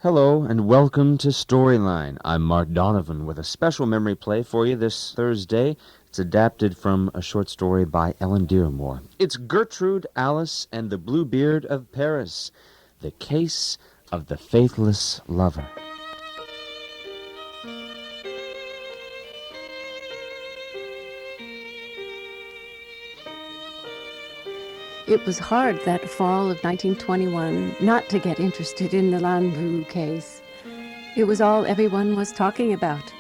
Hello and welcome to Storyline. I'm Mark Donovan with a special memory play for you this Thursday. It's adapted from a short story by Ellen Dearmore. It's Gertrude, Alice, and the Bluebeard of Paris, the case of the Faithless Lover. It was hard that fall of 1921 not to get interested in the Landru case. It was all everyone was talking about.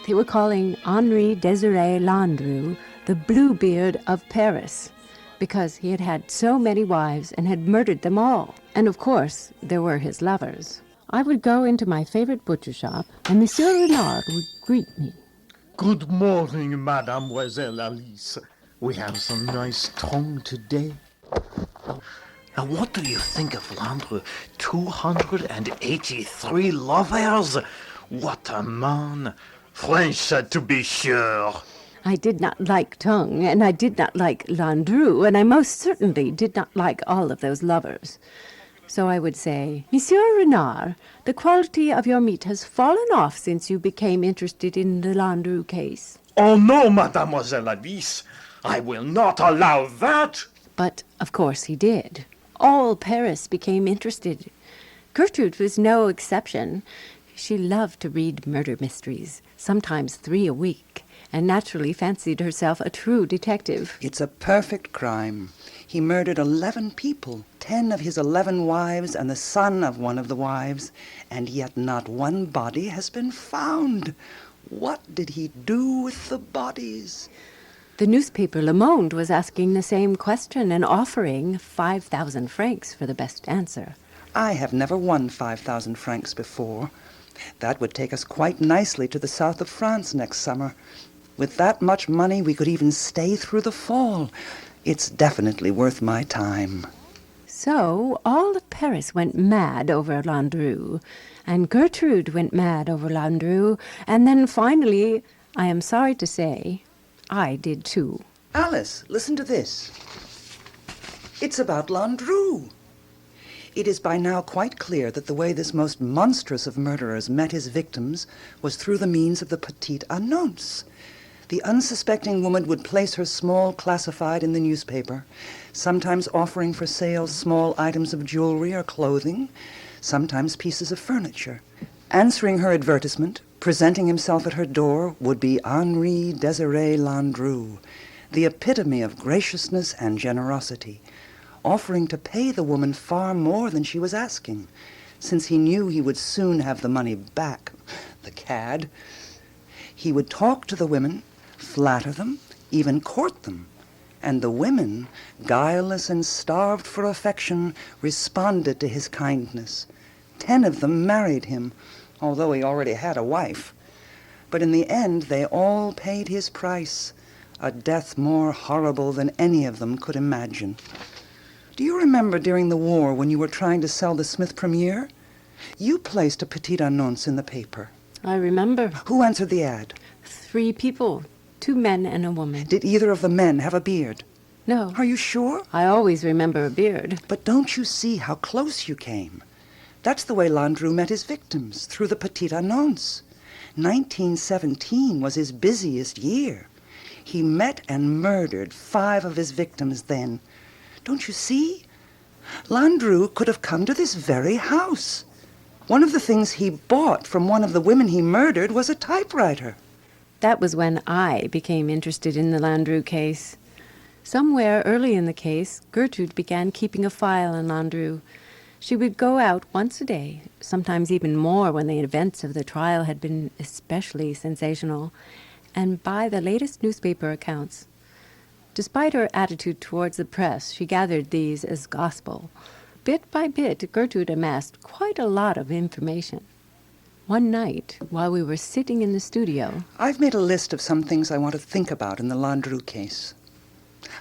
They were calling Henri Désiré Landru the Bluebeard of Paris because he had had so many wives and had murdered them all. And of course, there were his lovers. I would go into my favorite butcher shop and Monsieur Renard would greet me. Good morning, Mademoiselle Alice. We have some nice tongue today. Now, what do you think of Landru? 283 lovers? What a man! French, to be sure. I did not like tongue, and I did not like Landru, and I most certainly did not like all of those lovers. So I would say, Monsieur Renard, the quality of your meat has fallen off since you became interested in the Landru case. Oh no, Mademoiselle Alice. I will not allow that. But, of course, he did. All Paris became interested. Gertrude was no exception. She loved to read murder mysteries, sometimes 3 a week, and naturally fancied herself a true detective. It's a perfect crime. He murdered 11 people, 10 of his 11 wives and the son of one of the wives, and yet not one body has been found. What did he do with the bodies? The newspaper Le Monde was asking the same question and offering 5,000 francs for the best answer. I have never won 5,000 francs before. That would take us quite nicely to the south of France next summer. With that much money, we could even stay through the fall. It's definitely worth my time. So all of Paris went mad over Landru, and Gertrude went mad over Landru, and then finally, I am sorry to say, I did too. Alice, listen to this. It's about Landru. It is by now quite clear that the way this most monstrous of murderers met his victims was through the means of the petite annonce. The unsuspecting woman would place her small classified in the newspaper, sometimes offering for sale small items of jewelry or clothing, sometimes pieces of furniture. Answering her advertisement, presenting himself at her door, would be Henri Désiré Landru, the epitome of graciousness and generosity, offering to pay the woman far more than she was asking, since he knew he would soon have the money back, the cad. He would talk to the women, flatter them, even court them, and the women, guileless and starved for affection, responded to his kindness. 10 of them married him, although he already had a wife. But in the end, they all paid his price, a death more horrible than any of them could imagine. Do you remember during the war when you were trying to sell the Smith Premier? You placed a petite annonce in the paper. I remember. Who answered the ad? 3 people, 2 men and a woman. Did either of the men have a beard? No. Are you sure? I always remember a beard. But don't you see how close you came? That's the way Landru met his victims, through the petite annonce. 1917 was his busiest year. He met and murdered 5 of his victims then. Don't you see? Landru could have come to this very house. One of the things he bought from one of the women he murdered was a typewriter. That was when I became interested in the Landru case. Somewhere early in the case, Gertrude began keeping a file on Landru. She would go out once a day, sometimes even more when the events of the trial had been especially sensational, and buy the latest newspaper accounts. Despite her attitude towards the press, she gathered these as gospel. Bit by bit, Gertrude amassed quite a lot of information. One night, while we were sitting in the studio... I've made a list of some things I want to think about in the Landru case.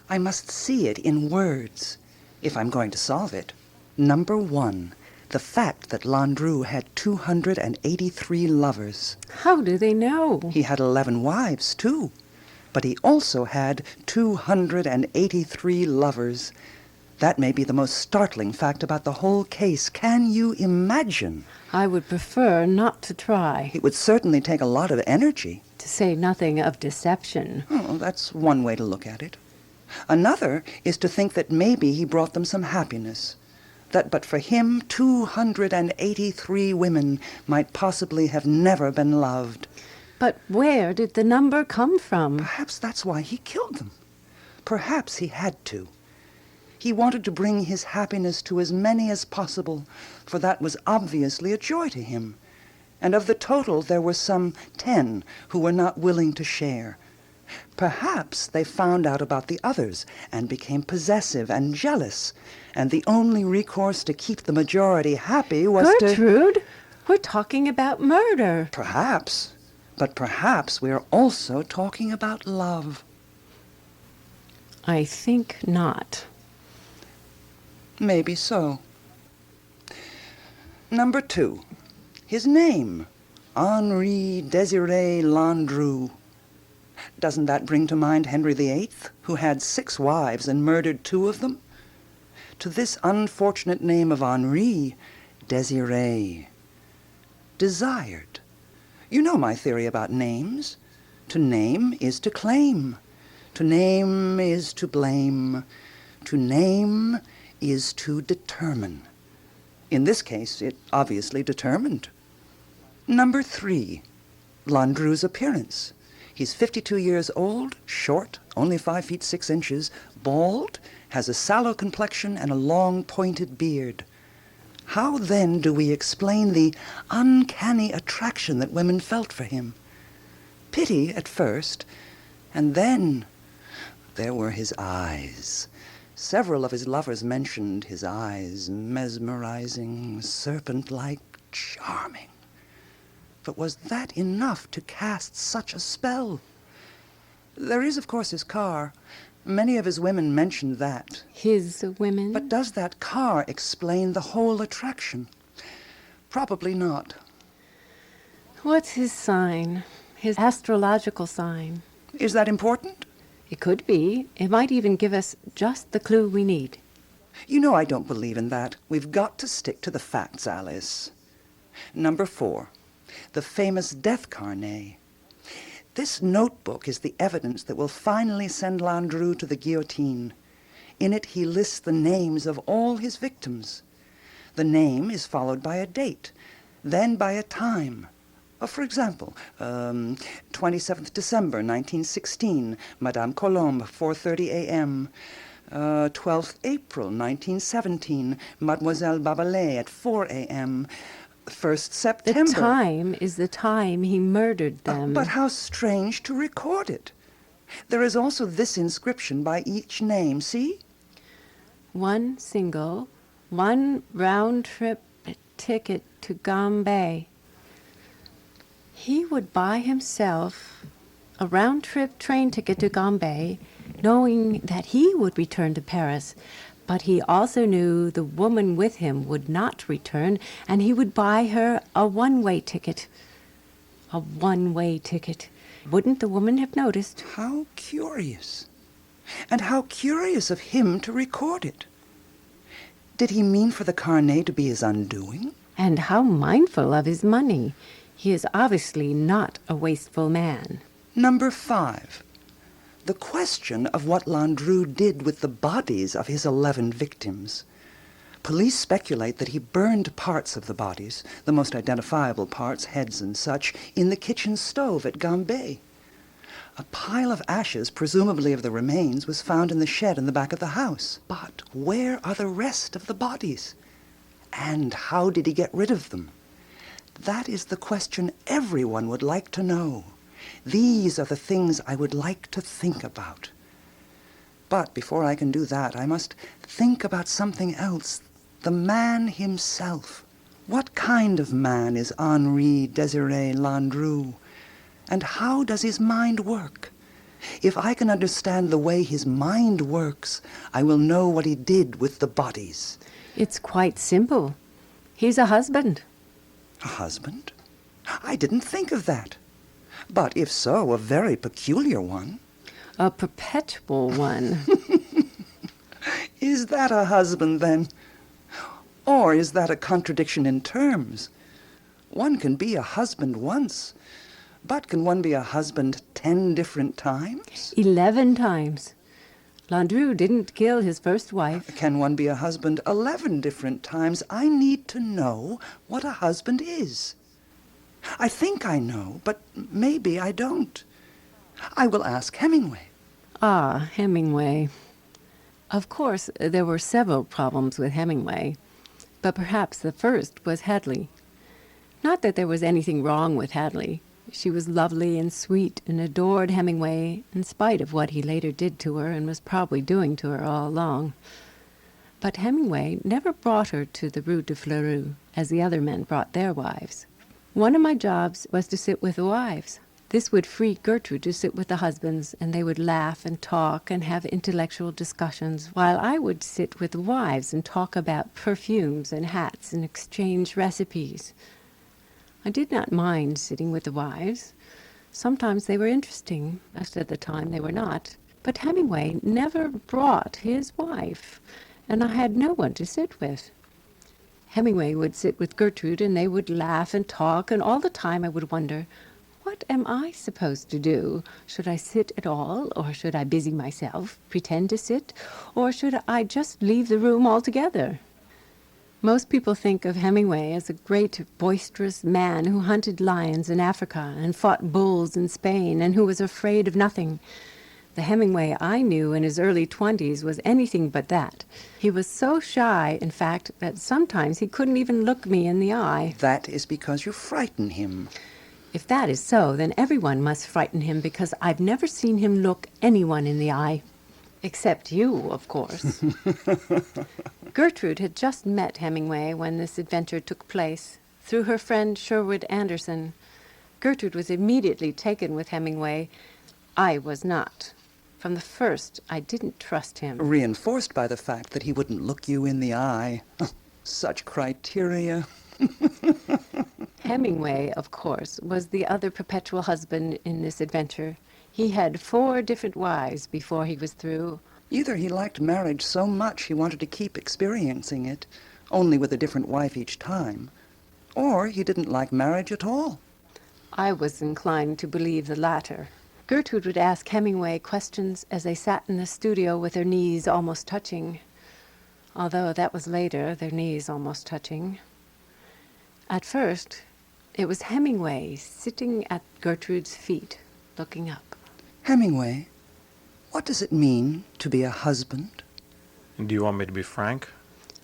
I must see it in words, if I'm going to solve it. Number 1, the fact that Landru had 283 lovers. How do they know? He had 11 wives, too. But he also had 283 lovers. That may be the most startling fact about the whole case. Can you imagine? I would prefer not to try, It would certainly take a lot of energy. to say nothing of deception. Oh, that's one way to look at it. Another is to think that maybe he brought them some happiness. That but for him, 283 women might possibly have never been loved. But where did the number come from? Perhaps that's why he killed them. Perhaps he had to. He wanted to bring his happiness to as many as possible, for that was obviously a joy to him. And of the total, there were some 10 who were not willing to share. Perhaps they found out about the others and became possessive and jealous, and the only recourse to keep the majority happy was Gertrude, we're talking about murder. Perhaps, but perhaps we're also talking about love. I think not. Maybe so. Number 2. His name, Henri Désiré Landru. Doesn't that bring to mind Henry VIII, who had 6 wives and murdered 2 of them? To this unfortunate name of Henri, Désiré. Desired. You know my theory about names. To name is to claim. To name is to blame. To name is to determine. In this case, it obviously determined. Number 3, Landru's appearance. He's 52 years old, short, only 5 feet 6 inches, bald, has a sallow complexion and a long pointed beard. How then do we explain the uncanny attraction that women felt for him? Pity at first, and then there were his eyes. Several of his lovers mentioned his eyes, mesmerizing, serpent-like, charming. But was that enough to cast such a spell? There is, of course, his car. Many of his women mentioned that. His women? But does that car explain the whole attraction? Probably not. What's his sign? His astrological sign? Is that important? It could be. It might even give us just the clue we need. You know I don't believe in that. We've got to stick to the facts, Alice. Number 4, the famous death carnet. This notebook is the evidence that will finally send Landru to the guillotine. In it he lists the names of all his victims. The name is followed by a date, then by a time. For example, 27th December 1916, Madame Colombe, 4:30 a.m. 12th April 1917, Mademoiselle Babalet at 4 a.m. 1st September. The time is the time he murdered them. But how strange to record it. There is also this inscription by each name, see? 1 single, 1 round-trip ticket to Gambay. He would buy himself a round-trip train ticket to Gambay, knowing that he would return to Paris. But he also knew the woman with him would not return, and he would buy her a one-way ticket. A one-way ticket. Wouldn't the woman have noticed? How curious. And how curious of him to record it. Did he mean for the carnet to be his undoing? And how mindful of his money. He is obviously not a wasteful man. Number 5. The question of what Landru did with the bodies of his 11 victims. Police speculate that he burned parts of the bodies, the most identifiable parts, heads and such, in the kitchen stove at Gambay. A pile of ashes, presumably of the remains, was found in the shed in the back of the house. But where are the rest of the bodies? And how did he get rid of them? That is the question everyone would like to know. These are the things I would like to think about. But before I can do that, I must think about something else. The man himself. What kind of man is Henri Désiré Landru? And how does his mind work? If I can understand the way his mind works, I will know what he did with the bodies. It's quite simple. He's a husband. A husband? I didn't think of that. But if so, a very peculiar one. A perpetual one. Is that a husband, then? Or is that a contradiction in terms? One can be a husband once, but can one be a husband 10 different times? 11 times. Landru didn't kill his first wife. Can one be a husband 11 different times? I need to know what a husband is. I think I know, but maybe I don't. I will ask Hemingway. Ah, Hemingway. Of course, there were several problems with Hemingway, but perhaps the first was Hadley. Not that there was anything wrong with Hadley. She was lovely and sweet and adored Hemingway in spite of what he later did to her and was probably doing to her all along. But Hemingway never brought her to the Rue de Fleurus as the other men brought their wives. One of my jobs was to sit with the wives. This would free Gertrude to sit with the husbands, and they would laugh and talk and have intellectual discussions, while I would sit with the wives and talk about perfumes and hats and exchange recipes. I did not mind sitting with the wives. Sometimes they were interesting, most of the time they were not. But Hemingway never brought his wife, and I had no one to sit with. Hemingway would sit with Gertrude, and they would laugh and talk, and all the time I would wonder, what am I supposed to do? Should I sit at all, or should I busy myself, pretend to sit, or should I just leave the room altogether? Most people think of Hemingway as a great, boisterous man who hunted lions in Africa and fought bulls in Spain and who was afraid of nothing. The Hemingway I knew in his early 20s was anything but that. He was so shy, in fact, that sometimes he couldn't even look me in the eye. That is because you frighten him. If that is so, then everyone must frighten him, because I've never seen him look anyone in the eye. Except you, of course. Gertrude had just met Hemingway when this adventure took place, through her friend Sherwood Anderson. Gertrude was immediately taken with Hemingway. I was not. From the first, I didn't trust him. Reinforced by the fact that he wouldn't look you in the eye. Such criteria. Hemingway, of course, was the other perpetual husband in this adventure. He had 4 different wives before he was through. Either he liked marriage so much he wanted to keep experiencing it, only with a different wife each time, or he didn't like marriage at all. I was inclined to believe the latter. Gertrude would ask Hemingway questions as they sat in the studio with their knees almost touching, although that was later, their knees almost touching. At first, it was Hemingway sitting at Gertrude's feet, looking up. Hemingway, what does it mean to be a husband? Do you want me to be frank?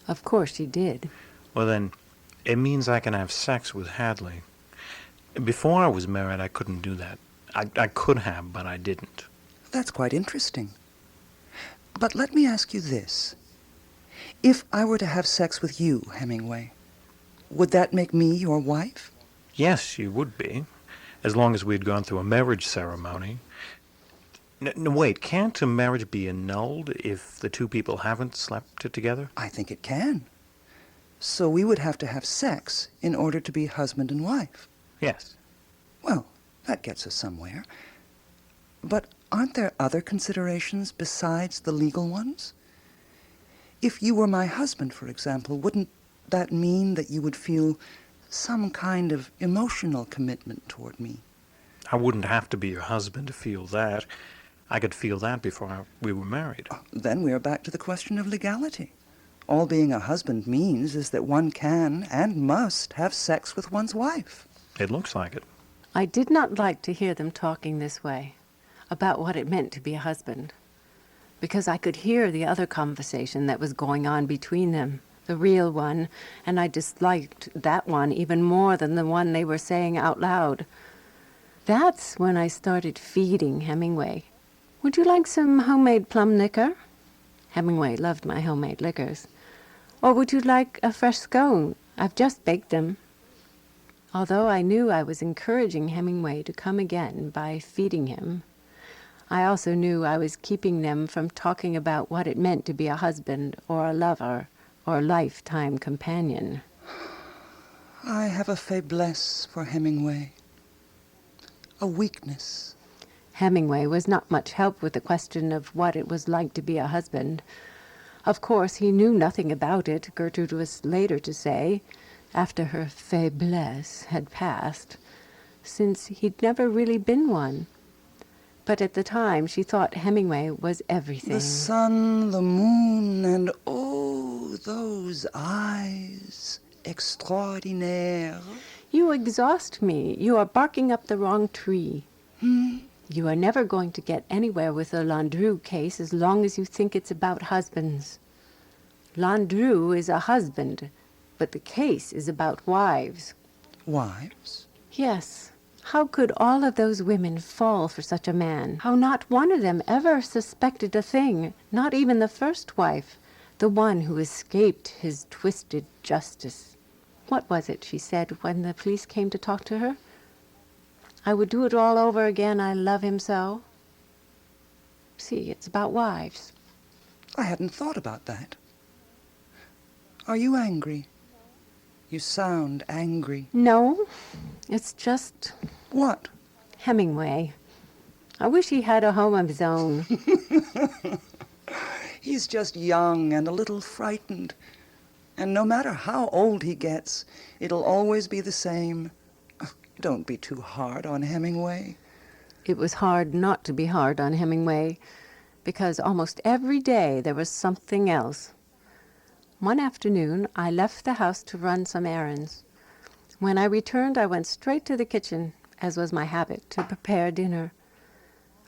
Of course she did. Well then, it means I can have sex with Hadley. Before I was married, I couldn't do that. I could have, but I didn't. That's quite interesting. But let me ask you this. If I were to have sex with you, Hemingway, would that make me your wife? Yes, you would be, as long as we'd gone through a marriage ceremony. No, wait, can't a marriage be annulled if the two people haven't slept together? I think it can. So we would have to have sex in order to be husband and wife. Yes. Well, that gets us somewhere. But aren't there other considerations besides the legal ones? If you were my husband, for example, wouldn't that mean that you would feel some kind of emotional commitment toward me? I wouldn't have to be your husband to feel that. I could feel that before we were married. Then we are back to the question of legality. All being a husband means is that one can and must have sex with one's wife. It looks like it. I did not like to hear them talking this way, about what it meant to be a husband, because I could hear the other conversation that was going on between them, the real one, and I disliked that one even more than the one they were saying out loud. That's when I started feeding Hemingway. Would you like some homemade plum liquor? Hemingway loved my homemade liquors. Or would you like a fresh scone? I've just baked them. Although I knew I was encouraging Hemingway to come again by feeding him, I also knew I was keeping them from talking about what it meant to be a husband or a lover or lifetime companion. I have a faiblesse for Hemingway. A weakness. Hemingway was not much help with the question of what it was like to be a husband. Of course, he knew nothing about it, Gertrude was later to say, after her faiblesse had passed, since he'd never really been one. But at the time, she thought Hemingway was everything. The sun, the moon, and oh, those eyes. Extraordinaire. You exhaust me. You are barking up the wrong tree. You are never going to get anywhere with the Landru case as long as you think it's about husbands. Landru is a husband, but the case is about wives. Wives? Yes. How could all of those women fall for such a man? How not one of them ever suspected a thing, not even the first wife, the one who escaped his twisted justice. What was it she said when the police came to talk to her? I would do it all over again, I love him so. See, it's about wives. I hadn't thought about that. Are you angry? You sound angry. No, it's just What? Hemingway. I wish he had a home of his own. He's just young and a little frightened. And no matter how old he gets, it'll always be the same. Don't be too hard on Hemingway. It was hard not to be hard on Hemingway, because almost every day there was something else. One afternoon, I left the house to run some errands. When I returned, I went straight to the kitchen, as was my habit, to prepare dinner.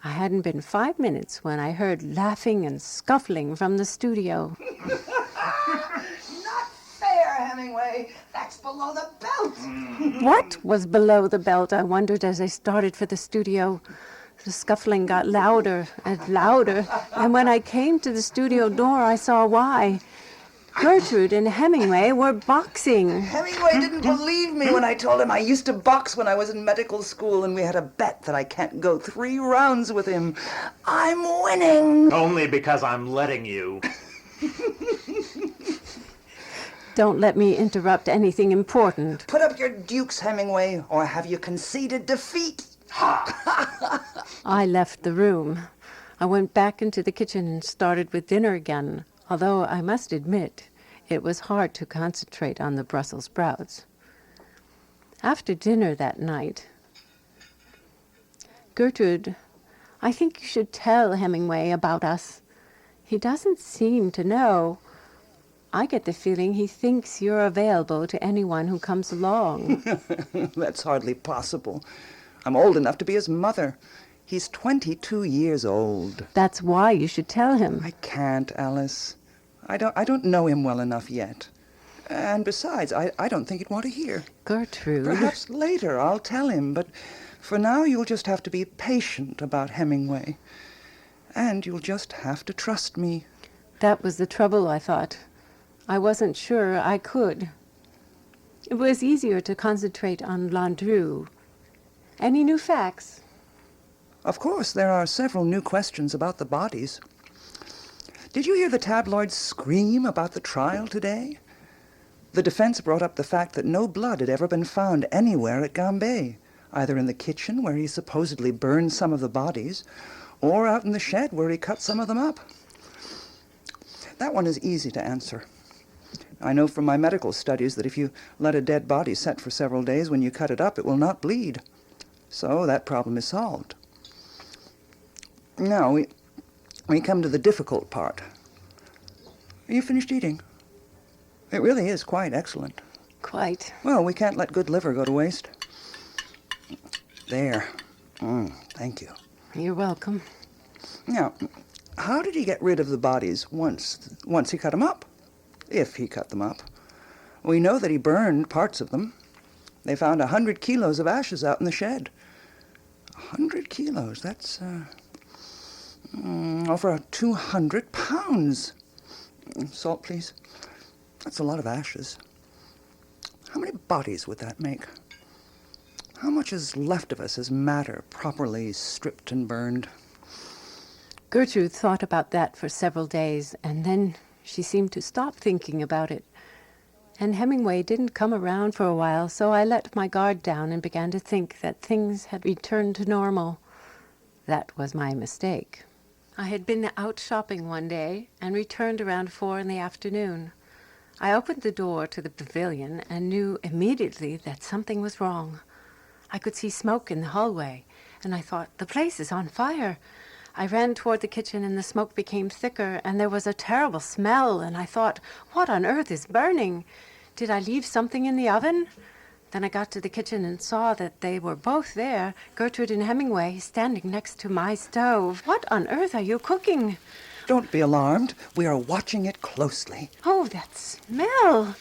I hadn't been 5 minutes when I heard laughing and scuffling from the studio. Not fair, Hemingway. That's below the belt. What was below the belt, I wondered as I started for the studio. The scuffling got louder and louder, and when I came to the studio door, I saw why. Gertrude and Hemingway were boxing. Hemingway didn't believe me when I told him I used to box when I was in medical school, and we had a bet that I can't go 3 rounds with him. I'm winning. Only because I'm letting you. Don't let me interrupt anything important. Put up your dukes, Hemingway, or have you conceded defeat? I left the room. I went back into the kitchen and started with dinner again, although I must admit it was hard to concentrate on the Brussels sprouts. After dinner that night, Gertrude, I think you should tell Hemingway about us. He doesn't seem to know. I get the feeling he thinks you're available to anyone who comes along. That's hardly possible. I'm old enough to be his mother. He's 22 years old. That's why you should tell him. I can't, Alice. I don't know him well enough yet. And besides, I don't think he'd want to hear. Gertrude. Perhaps later I'll tell him, but for now you'll just have to be patient about Hemingway. And you'll just have to trust me. That was the trouble, I thought. I wasn't sure I could. It was easier to concentrate on Landru. Any new facts? Of course, there are several new questions about the bodies. Did you hear the tabloids scream about the trial today? The defense brought up the fact that no blood had ever been found anywhere at Gambé, either in the kitchen where he supposedly burned some of the bodies, or out in the shed where he cut some of them up. That one is easy to answer. I know from my medical studies that if you let a dead body set for several days, when you cut it up, it will not bleed. So that problem is solved. Now, we come to the difficult part. Are you finished eating? It really is quite excellent. Quite. Well, we can't let good liver go to waste. There. Thank you. You're welcome. Now, how did he get rid of the bodies once he cut them up? If he cut them up. We know that he burned parts of them. They found 100 kilos of ashes out in the shed. 100 kilos, that's over 200 pounds. Salt, please. That's a lot of ashes. How many bodies would that make? How much is left of us as matter, properly stripped and burned? Gertrude thought about that for several days, and then she seemed to stop thinking about it. And Hemingway didn't come around for a while, so I let my guard down and began to think that things had returned to normal. That was my mistake. I had been out shopping one day and returned around 4 in the afternoon. I opened the door to the pavilion and knew immediately that something was wrong. I could see smoke in the hallway, and I thought, the place is on fire. I ran toward the kitchen, and the smoke became thicker, and there was a terrible smell, and I thought, what on earth is burning? Did I leave something in the oven? Then I got to the kitchen and saw that they were both there, Gertrude and Hemingway, standing next to my stove. What on earth are you cooking? Don't be alarmed. We are watching it closely. Oh, that smell!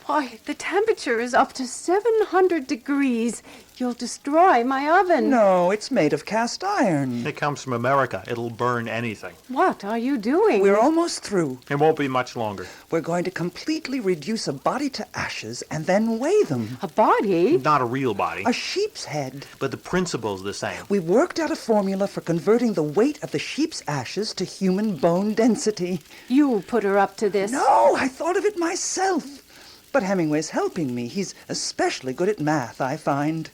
Why, the temperature is up to 700 degrees. You'll destroy my oven. No, it's made of cast iron. It comes from America. It'll burn anything. What are you doing? We're almost through. It won't be much longer. We're going to completely reduce a body to ashes and then weigh them. A body? Not a real body, A sheep's head. but the principle's the same. We worked out a formula for converting the weight of the sheep's ashes to human bone density. You put her up to this. No, I thought of it myself. But Hemingway's helping me. He's especially good at math, I find.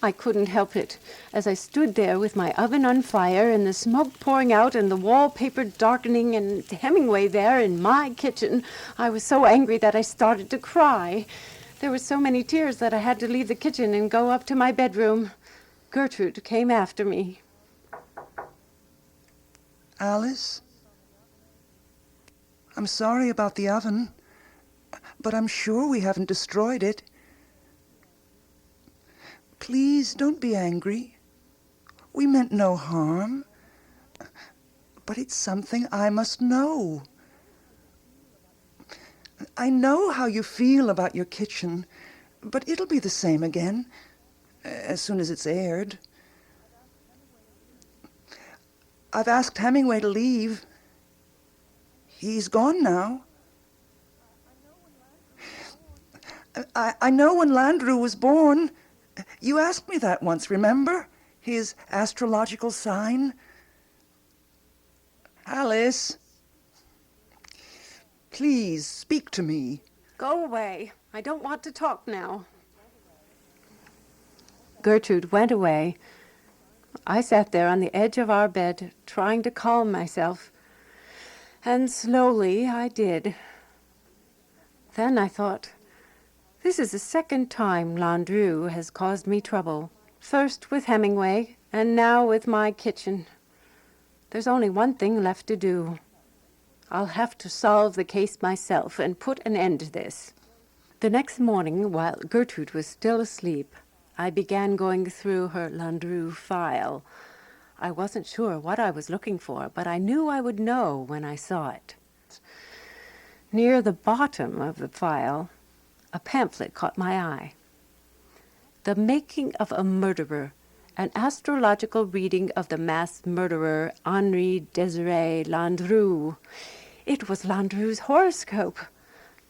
I couldn't help it. As I stood there with my oven on fire and the smoke pouring out and the wallpaper darkening and Hemingway there in my kitchen, I was so angry that I started to cry. There were so many tears that I had to leave the kitchen and go up to my bedroom. Gertrude came after me. Alice? I'm sorry about the oven, but I'm sure we haven't destroyed it. Please don't be angry. We meant no harm. But it's something I must know. I know how you feel about your kitchen, but it'll be the same again, as soon as it's aired. I've asked Hemingway to leave. He's gone now. I know when Landru was born. You asked me that once, remember? His astrological sign. Alice, please speak to me. Go away. I don't want to talk now. Gertrude went away. I sat there on the edge of our bed, trying to calm myself. And slowly I did. Then I thought, this is the second time Landru has caused me trouble. First with Hemingway, and now with my kitchen. There's only one thing left to do. I'll have to solve the case myself and put an end to this. The next morning, while Gertrude was still asleep, I began going through her Landru file. I wasn't sure what I was looking for, but I knew I would know when I saw it. Near the bottom of the file, a pamphlet caught my eye. The Making of a Murderer, an astrological reading of the mass murderer Henri Désiré Landru. It was Landru's horoscope.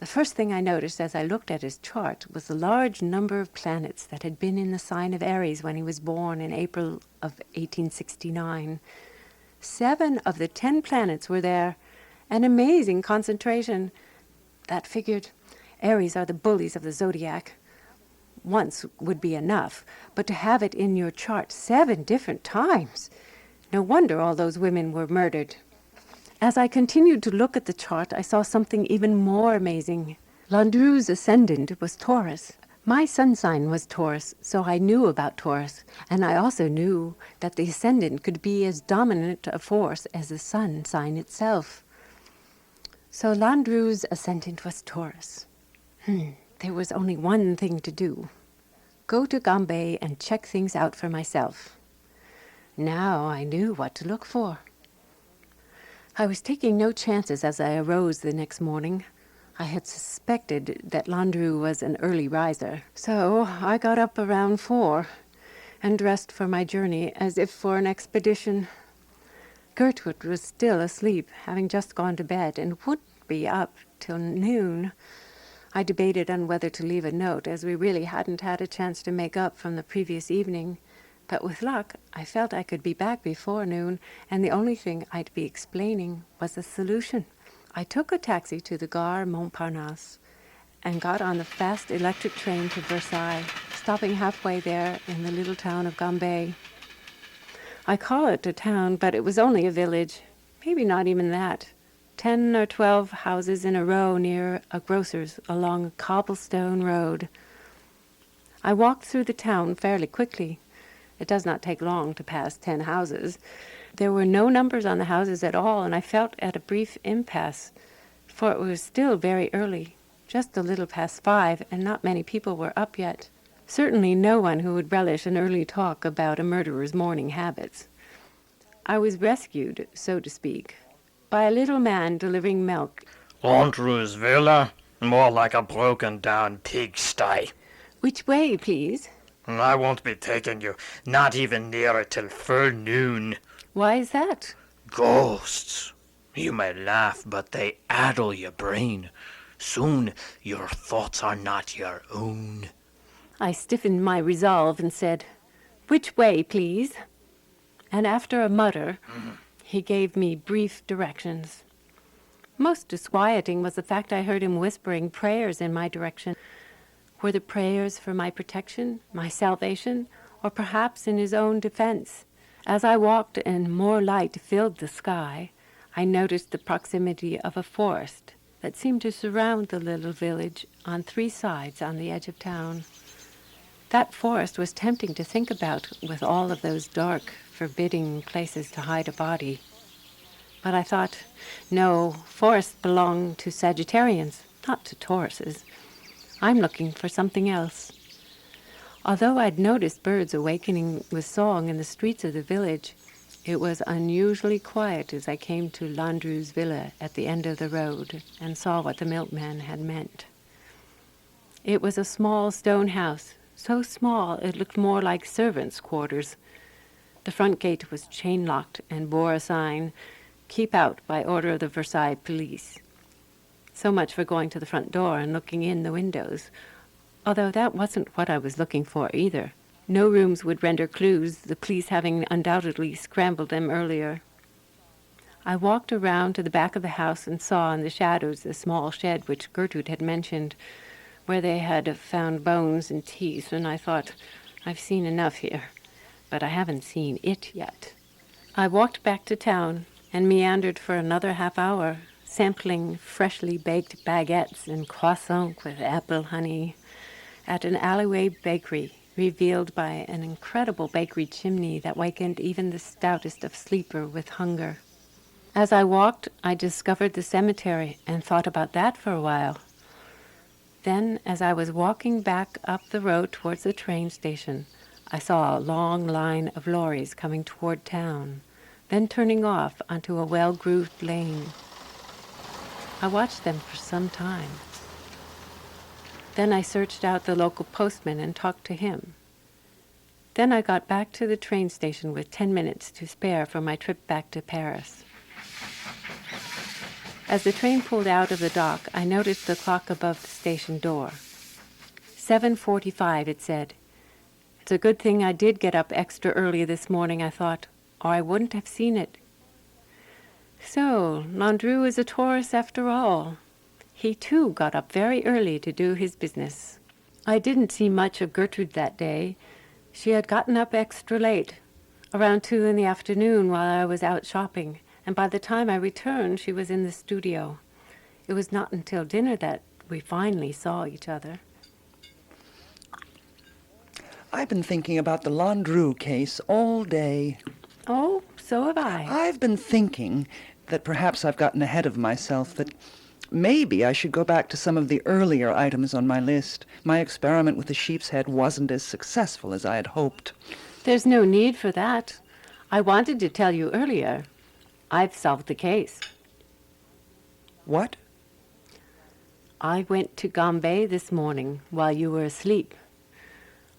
The first thing I noticed as I looked at his chart was the large number of planets that had been in the sign of Aries when he was born in April of 1869. 7 of the 10 planets were there, an amazing concentration. That figured. Aries are the bullies of the zodiac. Once would be enough, but to have it in your chart 7 different times. No wonder all those women were murdered. As I continued to look at the chart, I saw something even more amazing. Landru's ascendant was Taurus. My sun sign was Taurus, so I knew about Taurus, and I also knew that the ascendant could be as dominant a force as the sun sign itself. So Landru's ascendant was Taurus. There was only one thing to do. Go to Gambay and check things out for myself. Now I knew what to look for. I was taking no chances as I arose the next morning. I had suspected that Landru was an early riser, so I got up around 4 and dressed for my journey as if for an expedition. Gertrude was still asleep, having just gone to bed, and wouldn't be up till noon. I debated on whether to leave a note, as we really hadn't had a chance to make up from the previous evening. But with luck, I felt I could be back before noon, and the only thing I'd be explaining was the solution. I took a taxi to the Gare Montparnasse and got on the fast electric train to Versailles, stopping halfway there in the little town of Gambay. I call it a town, but it was only a village. Maybe not even that. 10 or 12 houses in a row near a grocer's along a cobblestone road. I walked through the town fairly quickly. It does not take long to pass 10 houses. There were no numbers on the houses at all, and I felt at a brief impasse, for it was still very early, just a little past 5, and not many people were up yet. Certainly no one who would relish an early talk about a murderer's morning habits. I was rescued, so to speak, by a little man delivering milk. Landru's villa? More like a broken-down pigsty. Which way, please? I won't be taking you, not even near it till full noon. Why is that? Ghosts. You may laugh, but they addle your brain. Soon your thoughts are not your own. I stiffened my resolve and said, "Which way, please?" And after a mutter, he gave me brief directions. Most disquieting was the fact I heard him whispering prayers in my direction. Were the prayers for my protection, my salvation, or perhaps in his own defense? As I walked and more light filled the sky, I noticed the proximity of a forest that seemed to surround the little village on 3 sides on the edge of town. That forest was tempting to think about with all of those dark, forbidding places to hide a body. But I thought, no, forests belong to Sagittarians, not to Tauruses. I'm looking for something else. Although I'd noticed birds awakening with song in the streets of the village, it was unusually quiet as I came to Landru's villa at the end of the road and saw what the milkman had meant. It was a small stone house, so small it looked more like servants' quarters. The front gate was chain-locked and bore a sign, "Keep out by order of the Versailles police." So much for going to the front door and looking in the windows, although that wasn't what I was looking for either. No rooms would render clues, the police having undoubtedly scrambled them earlier. I walked around to the back of the house and saw in the shadows the small shed which Gertrude had mentioned, where they had found bones and teeth, and I thought, I've seen enough here, but I haven't seen it yet. I walked back to town and meandered for another half hour, sampling freshly baked baguettes and croissants with apple honey at an alleyway bakery revealed by an incredible bakery chimney that wakened even the stoutest of sleeper with hunger. As I walked, I discovered the cemetery and thought about that for a while. Then, as I was walking back up the road towards the train station, I saw a long line of lorries coming toward town, then turning off onto a well-grooved lane. I watched them for some time. Then I searched out the local postman and talked to him. Then I got back to the train station with 10 minutes to spare for my trip back to Paris. As the train pulled out of the dock, I noticed the clock above the station door. 7:45, it said. It's a good thing I did get up extra early this morning, I thought, or I wouldn't have seen it. So, Landru is a Taurus after all. He, too, got up very early to do his business. I didn't see much of Gertrude that day. She had gotten up extra late, around 2 in the afternoon while I was out shopping, and by the time I returned, she was in the studio. It was not until dinner that we finally saw each other. I've been thinking about the Landru case all day. Oh, so have I. I've been thinking that perhaps I've gotten ahead of myself, that maybe I should go back to some of the earlier items on my list. My experiment with the sheep's head wasn't as successful as I had hoped. There's no need for that. I wanted to tell you earlier. I've solved the case. What? I went to Gambé this morning while you were asleep.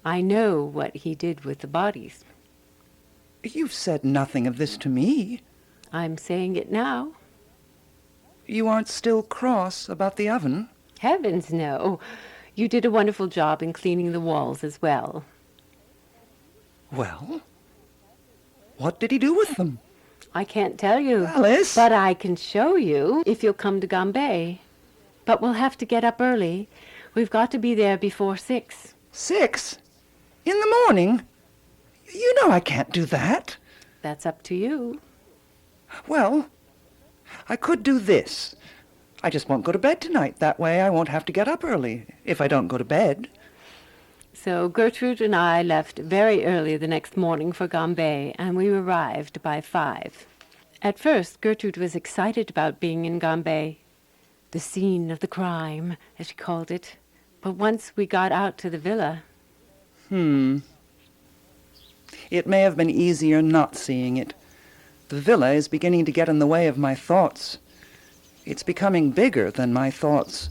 I know what he did with the bodies. You've said nothing of this to me. I'm saying it now. You aren't still cross about the oven? Heavens, no. You did a wonderful job in cleaning the walls as well. Well, what did he do with them? I can't tell you. Alice! But I can show you if you'll come to Gambé. But we'll have to get up early. We've got to be there before 6. 6? In the morning? You know I can't do that. That's up to you. Well, I could do this. I just won't go to bed tonight. That way I won't have to get up early if I don't go to bed. So Gertrude and I left very early the next morning for Gambay, and we arrived by 5. At first, Gertrude was excited about being in Gambay, the scene of the crime, as she called it. But once we got out to the villa... It may have been easier not seeing it. The villa is beginning to get in the way of my thoughts. It's becoming bigger than my thoughts,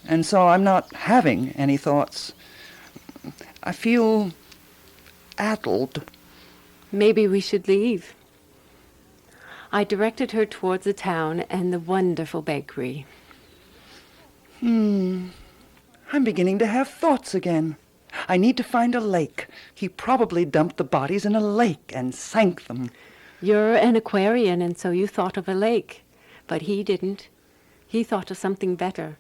and so I'm not having any thoughts. I feel addled. Maybe we should leave. I directed her towards the town and the wonderful bakery. I'm beginning to have thoughts again. I need to find a lake. He probably dumped the bodies in a lake and sank them. You're an Aquarian, and so you thought of a lake. But he didn't. He thought of something better.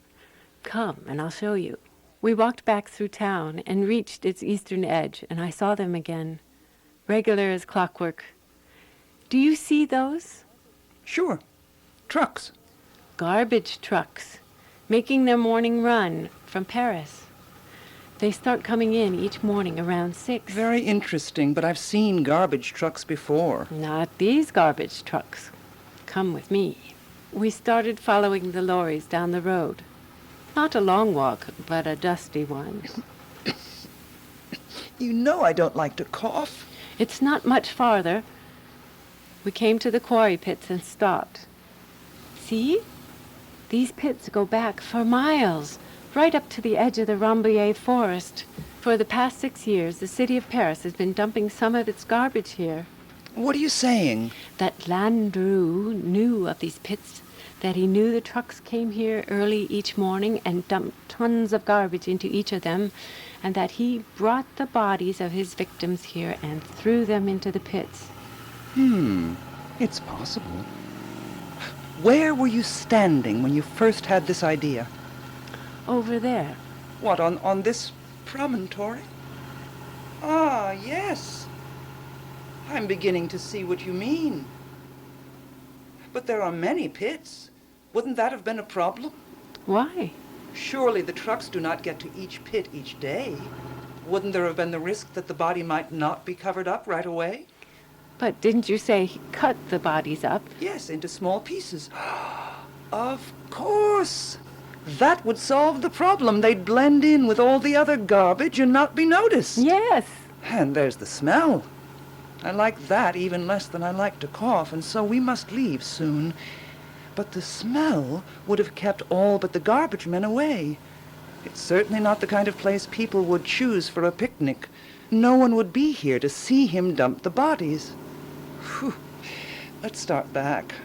Come, and I'll show you. We walked back through town and reached its eastern edge, and I saw them again, regular as clockwork. Do you see those? Sure. Trucks. Garbage trucks, making their morning run from Paris. They start coming in each morning around 6. Very interesting, but I've seen garbage trucks before. Not these garbage trucks. Come with me. We started following the lorries down the road. Not a long walk, but a dusty one. You know I don't like to cough. It's not much farther. We came to the quarry pits and stopped. See? These pits go back for miles, right up to the edge of the Rambouillet forest. For the past 6 years, the city of Paris has been dumping some of its garbage here. What are you saying? That Landru knew of these pits, that he knew the trucks came here early each morning and dumped tons of garbage into each of them, and that he brought the bodies of his victims here and threw them into the pits. It's possible. Where were you standing when you first had this idea? Over there. What, on this promontory? Ah, yes. I'm beginning to see what you mean. But there are many pits. Wouldn't that have been a problem? Why? Surely the trucks do not get to each pit each day. Wouldn't there have been the risk that the body might not be covered up right away? But didn't you say he cut the bodies up? Yes, into small pieces. Of course. That would solve the problem. They'd blend in with all the other garbage and not be noticed. Yes. And there's the smell. I like that even less than I like to cough, and so we must leave soon. But the smell would have kept all but the garbage men away. It's certainly not the kind of place people would choose for a picnic. No one would be here to see him dump the bodies. Whew. Let's start back.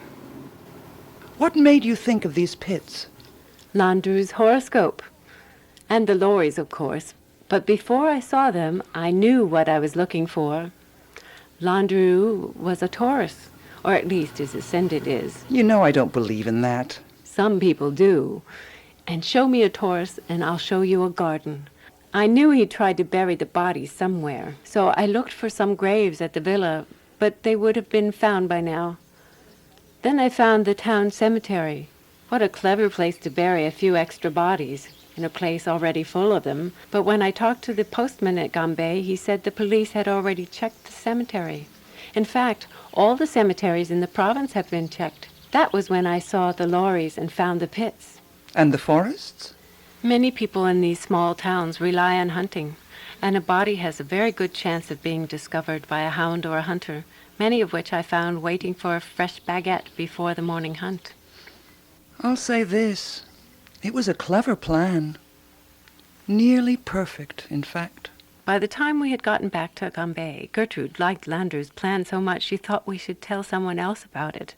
What made you think of these pits? Landru's horoscope. And the lorries, of course. But before I saw them, I knew what I was looking for. Landru was a Taurus, or at least his ascendant is. You know I don't believe in that. Some people do. And show me a Taurus, and I'll show you a garden. I knew he'd tried to bury the bodies somewhere, so I looked for some graves at the villa, but they would have been found by now. Then I found the town cemetery. What a clever place to bury a few extra bodies, in a place already full of them. But when I talked to the postman at Gambay, he said the police had already checked the cemetery. In fact, all the cemeteries in the province have been checked. That was when I saw the lorries and found the pits. And the forests? Many people in these small towns rely on hunting, and a body has a very good chance of being discovered by a hound or a hunter, many of which I found waiting for a fresh baguette before the morning hunt. I'll say this. It was a clever plan. Nearly perfect, in fact. By the time we had gotten back to Gambay, Gertrude liked Landru's plan so much she thought we should tell someone else about it.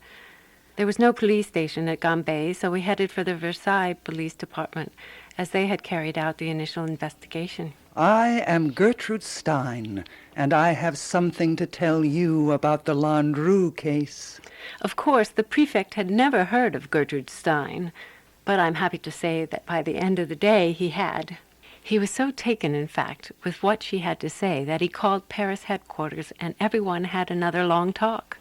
There was no police station at Gambay, so we headed for the Versailles Police Department, as they had carried out the initial investigation. I am Gertrude Stein, and I have something to tell you about the Landru case. Of course, the prefect had never heard of Gertrude Stein, but I'm happy to say that by the end of the day he had. He was so taken, in fact, with what she had to say that he called Paris headquarters and everyone had another long talk.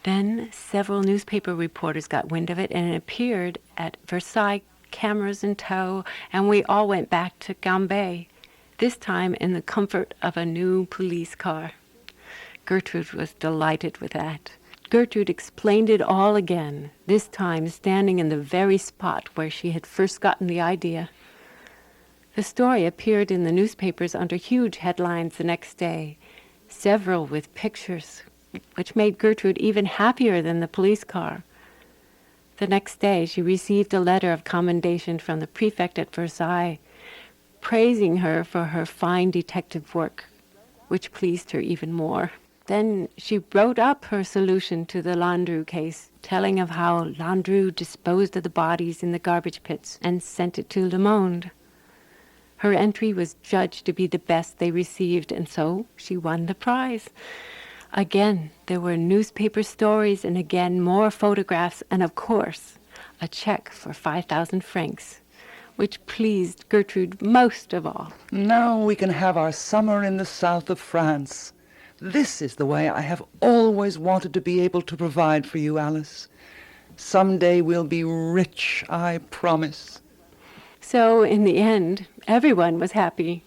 Then several newspaper reporters got wind of it and it appeared at Versailles, cameras in tow, and we all went back to Gambay, this time in the comfort of a new police car. Gertrude was delighted with that. Gertrude explained it all again, this time standing in the very spot where she had first gotten the idea. The story appeared in the newspapers under huge headlines the next day, several with pictures, which made Gertrude even happier than the police car. The next day she received a letter of commendation from the prefect at Versailles, praising her for her fine detective work, which pleased her even more. Then she wrote up her solution to the Landru case, telling of how Landru disposed of the bodies in the garbage pits and sent it to Le Monde. Her entry was judged to be the best they received, and so she won the prize. Again, there were newspaper stories, and again more photographs, and of course, a check for 5,000 francs, which pleased Gertrude most of all. Now we can have our summer in the south of France. This is the way I have always wanted to be able to provide for you, Alice. Someday we'll be rich, I promise. So, in the end, everyone was happy.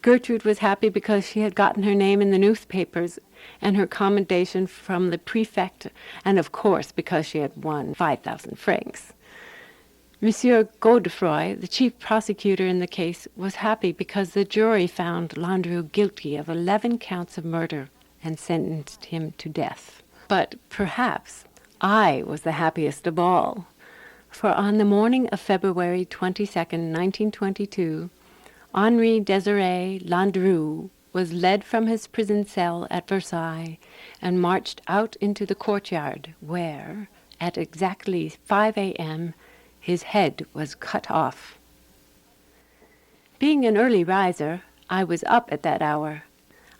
Gertrude was happy because she had gotten her name in the newspapers and her commendation from the prefect, and of course because she had won 5,000 francs. Monsieur Godefroy, the chief prosecutor in the case, was happy because the jury found Landru guilty of 11 counts of murder and sentenced him to death. But perhaps I was the happiest of all. For on the morning of February 22nd, 1922, Henri Désiré Landru was led from his prison cell at Versailles and marched out into the courtyard where, at exactly 5 a.m., his head was cut off. Being an early riser, I was up at that hour.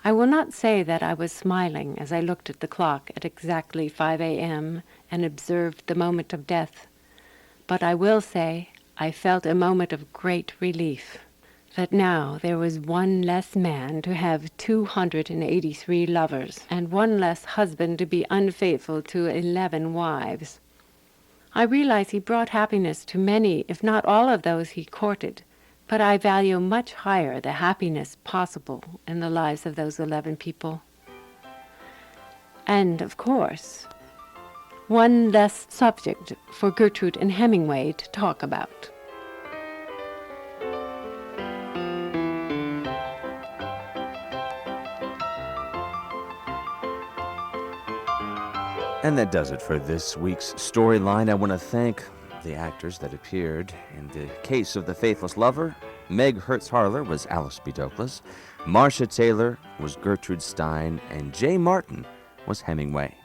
I will not say that I was smiling as I looked at the clock at exactly 5 a.m. and observed the moment of death. But I will say I felt a moment of great relief, that now there was one less man to have 283 lovers, and one less husband to be unfaithful to 11 wives. I realize he brought happiness to many, if not all of those he courted, but I value much higher the happiness possible in the lives of those 11 people. And, of course, one less subject for Gertrude and Hemingway to talk about. And that does it for this week's storyline. I want to thank the actors that appeared in the case of the Faithless Lover. Meg Herz-Harlor was Alice B. Toklas, Marcia Taylor was Gertrude Stein, and Jay Martin was Hemingway.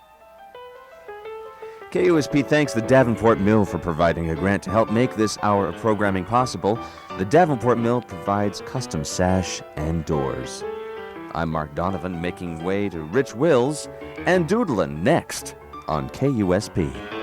KUSP thanks the Davenport Mill for providing a grant to help make this hour of programming possible. The Davenport Mill provides custom sash and doors. I'm Mark Donovan, making way to Rich Wills and Doodlin' next on KUSP.